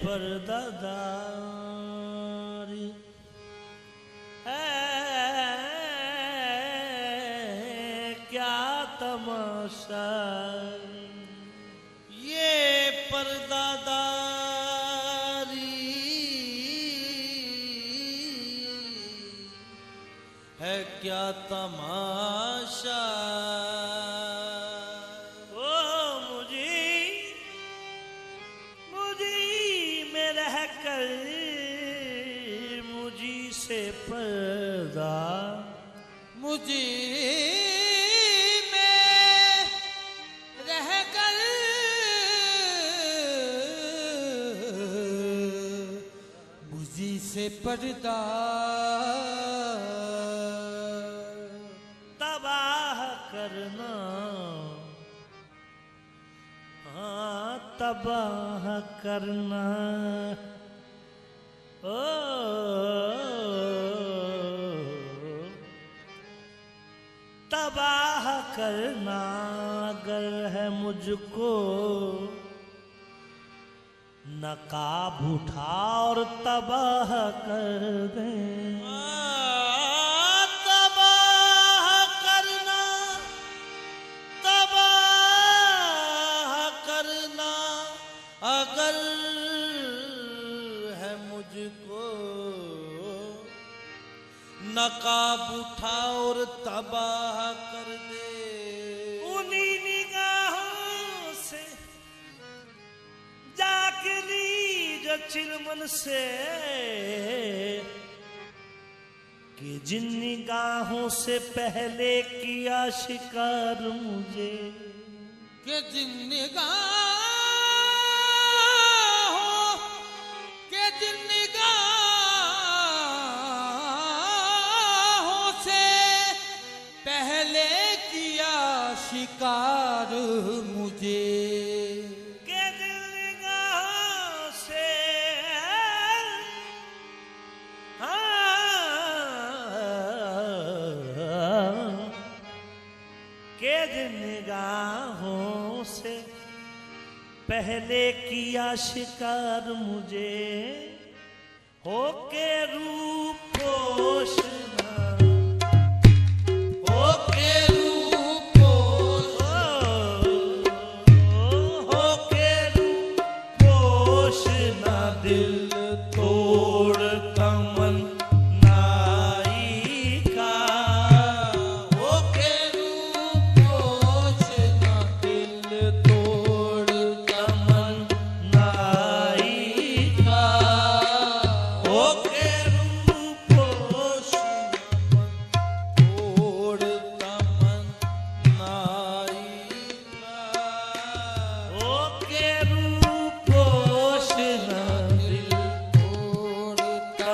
पर्दादारी क्या तमाशा ये पर्दादारी है क्या तमाशा से पर्दा मुझे में रहकर मुझे से पर्दा तबाह करना तबाह करना ओ तबाह करना अगर है मुझको नकाब उठा और तबाह कर दे तबाह करना अगर है मुझको नकाब उठा और तबाह कर दे उन्हीं निगाहों से जाके ली जो चिलमन से कि जिन निगाहों से पहले किया शिकार मुझे कि जिन शिकार मुझे के दिल निगाहों से के दिल निगाहों से पहले किया शिकार मुझे हो के रूप पोष दिल तोड़ तमन्नाई का हो के रूपोश ना दिल तोड़ तमन्नाई का हो के रूपोश तोड़ तमन्नाई का हो के रूपोश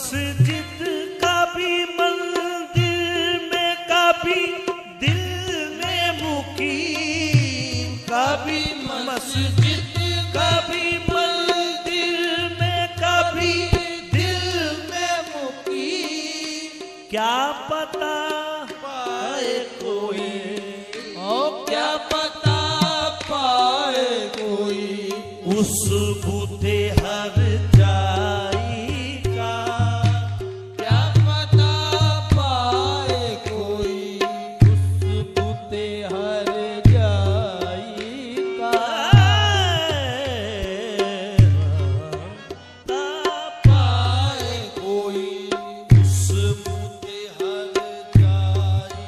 मस्जिद कभी मंदिर में, कभी दिल में मुकीम, कभी मस्जिद कभी मंदिर में, कभी दिल में मुकीम। क्या पता पाए कोई, ओ क्या पता पाए कोई, उस बूते हर जाई का। क्या पता पाए कोई, उस बूते हर जाई का। पाए कोई, उस बूते हर जाई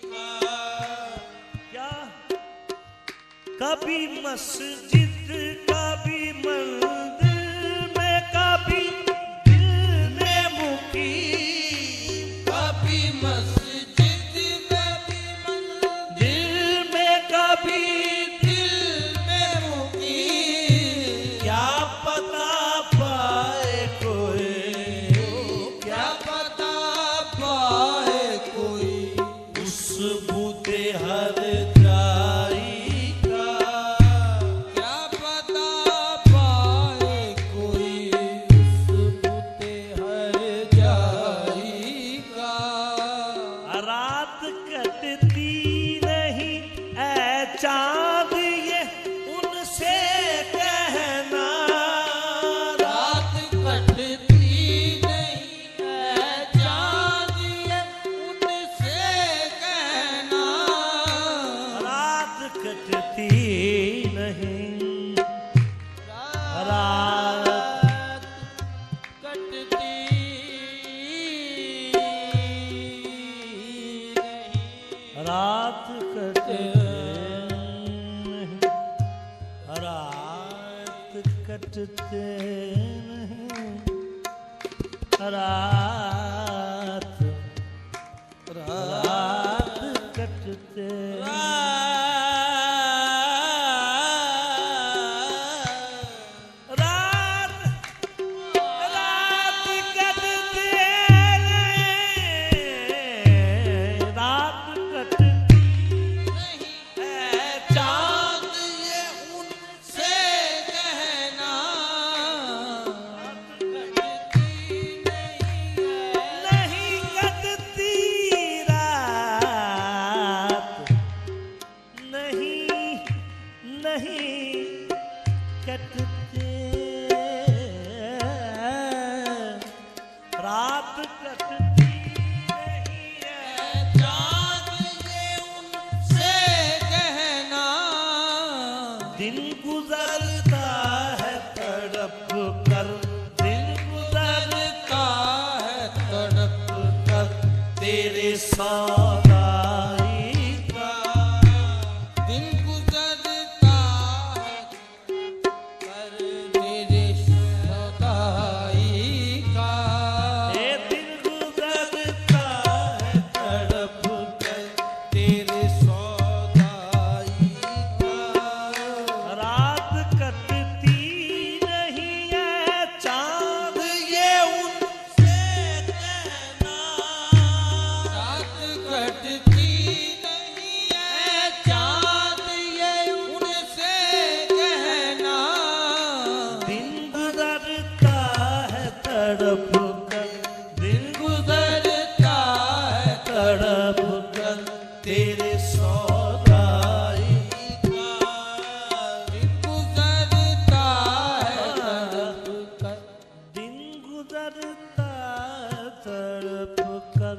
का। क्या कभी मस्जिद कभी मंदिर में, कभी दिल में मुकीम, कभी मस्जिद कभी मंदिर, दिल में कभी दिल में मुकीम। क्या पता पाए कोई, क्या पता पाए कोई, उस बूते हर जाई का। क्या पता पाए कोई, उस बूते हर जाई का। रात कटती नहीं ऐ चाँद ये उनसे कहना। रात कटती नहीं है चाँद ये उनसे कहना। रात कटती नहीं, रात कटती नहीं, रात कटती नहीं, रात कटते नहीं, रात रात कटते रात रात कटते नहीं, रात कटती नहीं है चाँद ये उनसे कहना। कटती नहीं है, नहीं कटती रात, नहीं नहीं कटते रात कटती नहीं है। चाँद ये उनसे कहना। दिन गुजरता है तड़प कर, दिन गुजरता है तड़प कर तेरे सौदाई का। दिन गुजरता है कर तेरे सौदाई का। ये दिन गुजरता है तड़प कर तेरे सौदाई का। रात कटती नहीं है चाँद ये उनसे कहना। रात कटती नहीं है चाँद ये उनसे कहना। दिन गुजरता है तड़प कर, दिन गुजरता है तड़प कर तेरे सौदाई का। दिन गुजरता है तड़प कर। दिन गुजरता है तड़प कर,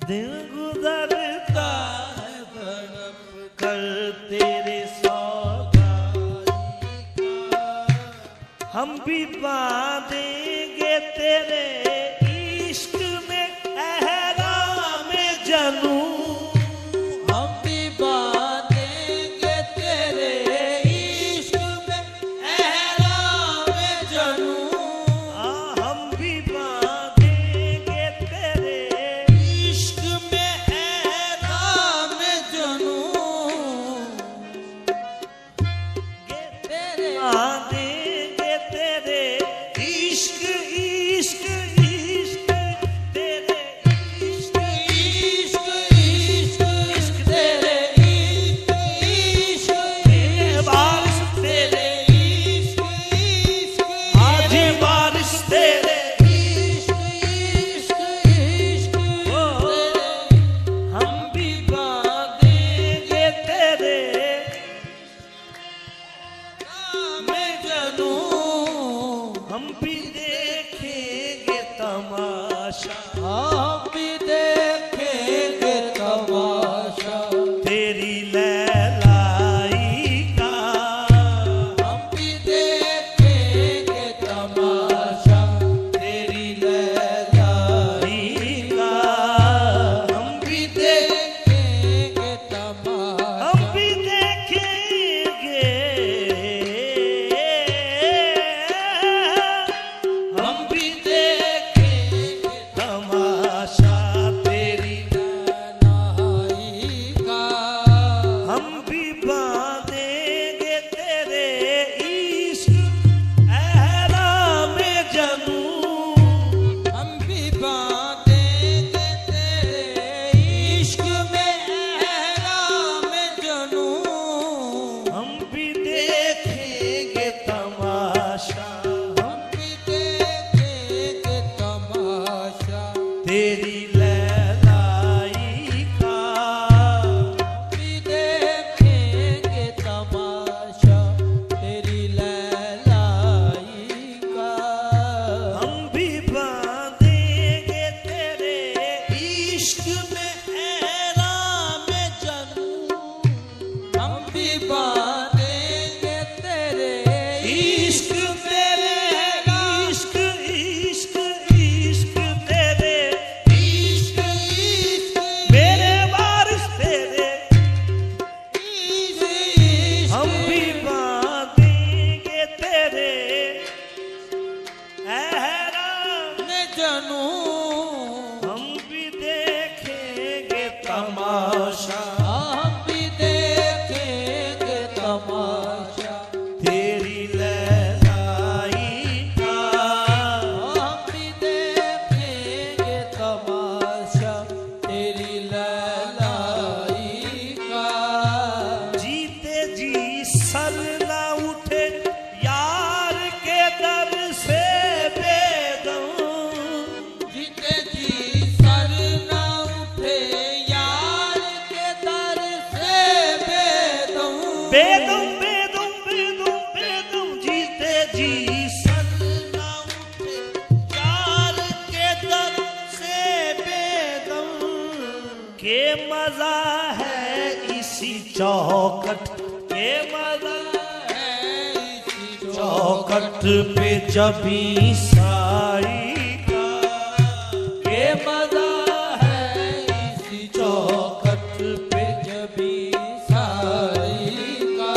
दिन गुजरता है तड़प कर तेरे सौदाई का। हम भी बांधेंगे तेरे इश्क में एहराम जनू। हम भी बांधेंगे तेरे इश्क में एहराम जनू। हम भी बांधेंगे तेरे इश्क में एहराम जनू। तेरे बांधेंगे तेरे इश्क इश्क हम भी देखेंगे तमाशा तेरी लैलाई का। हम भी देखेंगे तमाशा तेरी लैलाई का हम भी देखेंगे तमाशा हम भी देखेंगे, हम भी देखेंगे तमाशा तेरी लैलाई का हम भी बांधेंगे तेरे इश्क एहराम जनू। हम भी बांधेंगे तेरे इश्क में एहराम जनू हम भी देखेंगे तमाशा हम भी देखेंगे तमाशा तेरी लैलाई का। भी देखेंगे तमाशा तेरी लैलाई का हम भी बांधेंगे तेरे इश्क में एहराम जनू। हम भी बांधेंगे तेरे इश्क तेरे इश्क इश्क इश्क तेरे इश्क इश्क मेरे वारिस तेरे इश्क हम भी बांधेंगे तेरे एहराम में जनू हम भी देखेंगे तमाशा हम भी देखेंगे तमाशा तेरी लैलाई का। हम भी देखेंगे तमाशा तेरी लैलाई का जीते जी सर ना उठे यार के दर से बेदम। जीते जी सर ना उठे यार के दर से बेदम बेदम बेदम बेदम बेदम जीते जी सर ना उठे यार के दर से बेदम। के मजा है इसी चौखट के मजा है इसी चौखट पे जबी साई का। के मजा है इसी चौखट पे जबी साई का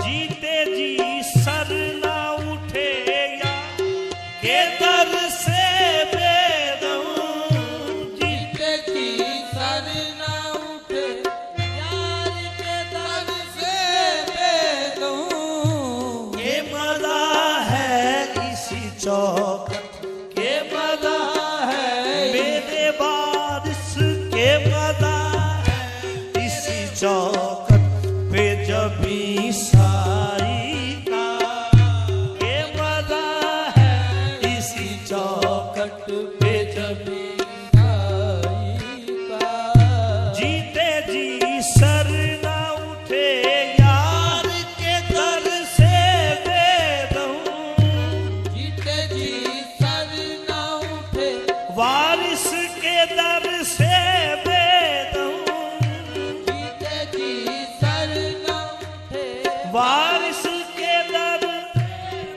जीते जी सर ना उठे या के दर से बेदम। जीते जी सर ना उठे यार के दर से बेदम के मजा है इसी चौखट के मजा है मेरे बारिश के मजा है इसी चौखट पे जबी साई का। के मजा है इसी चौखट पे जबी साई का जीते जी सर ना उठे यार के दर से बेदम। जीते जी सर ना उठे वारिस के दर से बेदम। जीते जी सर ना उठे वारिस के दर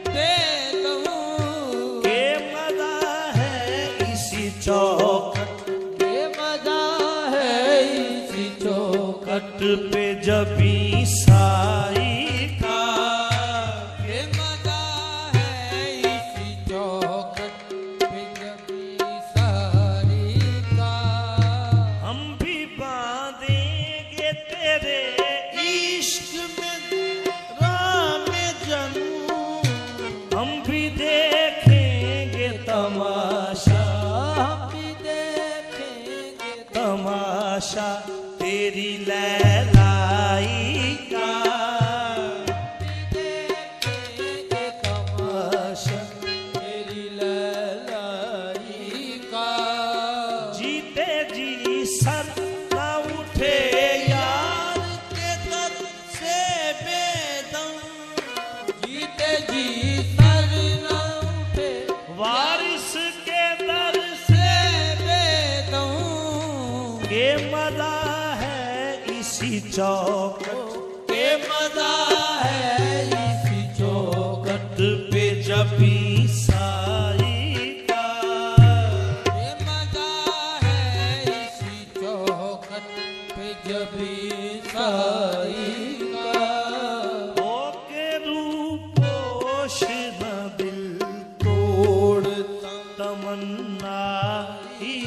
बेदम के मजा है इसी चौखट के मजा है इसी चौखट कट पे जबी साई का। के मजा है इसी चौखट पे जबी सारी का हम भी बांधेंगे तेरे इश्क में राम जनू। हम भी देखेंगे तमाशा हम भी देखेंगे तमाशा तेरी लैलाई का। देखेंगे तमाशा तेरी लैलाई का जीते जी सर ना उठे यार के दर से बेदम। जीते जी सर ना उठे वारिस के दर से के मजा है इसी चौखट के मजा है इसी चौखट पे जबी साई का के मजा है इसी चौखट पे जबी साई का ओ के रूपोश न दिल तोड़ तमन्ना ही